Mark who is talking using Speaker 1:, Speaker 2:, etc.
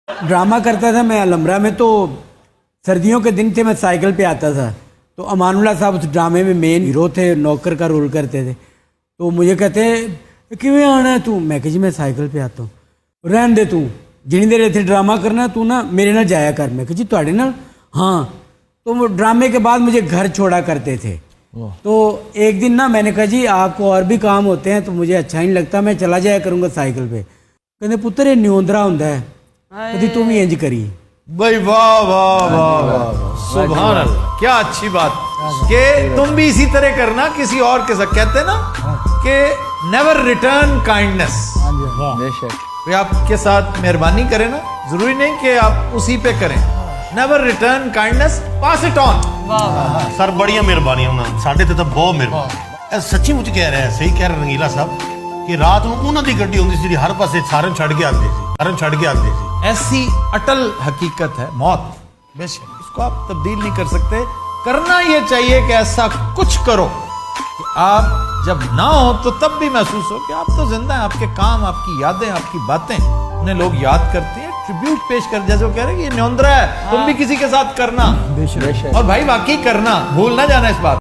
Speaker 1: Drama करता था मैं अलमरा में, तो सर्दियों के दिन थे, मैं साइकिल पे आता था, तो अमानुल्लाह साहब उस ड्रामे में मेन हीरो थे, नौकर का रोल करते थे। तो मुझे कहते किवें आना है तू, मैं कहा जी मैं साइकिल पे आता हूँ। रहन दे तू, जिनी देर इतने ड्रामा करना तू ना मेरे नाल जाया कर। मैं कहा जी तुहाडे नाल? हाँ। तो वो ड्रामे के बाद मुझे घर छोड़ा करते थे। तो एक दिन ना मैंने कहा जी आपको और भी काम होते हैं तो मुझे अच्छा नहीं लगता, मैं चला जाया करूँगा साइकिल पे। कहते पुत्र ये न्योंदरा होंदा है, कभी तू भी इंज करी।
Speaker 2: भाई वाह वाह वाह वाह, सुभान अल्लाह, क्या अच्छी बात कि तुम भी इसी तरह करना किसी और के साथ। कहते ना कि नेवर रिटर्न काइंडनेस, कोई आपके साथ मेहरबानी करे ना, जरूरी नहीं कि आप उसी पे करें। Never return kindness, pass it on.
Speaker 3: Sir बड़िया मेहरबानी उन्होंने साढ़े ते तो बहुत मेहरबानी। सच्ची मुझ कह रहे हैं, सही कह रहे रंगीला साहब कि रात ਨੂੰ ਉਹਨਾਂ ਦੀ ਗੱਡੀ ਹੁੰਦੀ ਸੀ ਜਿਹੜੀ ਹਰ ਪਾਸੇ ਸਾਰਨ ਛੱਡ ਕੇ ਆਉਂਦੇ ਸੀ, ਸਾਰਨ ਛੱਡ ਕੇ ਆਉਂਦੇ ਸੀ।
Speaker 2: ऐसी अटल हकीकत है मौत, बेशक इसको आप तब्दील नहीं कर सकते। करना ये चाहिए कि ऐसा कुछ करो कि आप जब ना हो तो तब भी महसूस हो कि आप तो जिंदा हैं, आपके काम, आपकी यादें, आपकी बातें उन्हें लोग याद करते हैं, ट्रिब्यूट पेश कर, जैसे वो कह रहे हैं कि ये न्योंदरा है, तुम भी किसी के साथ करना। और भाई वाकई करना, भूल ना जाना इस बात।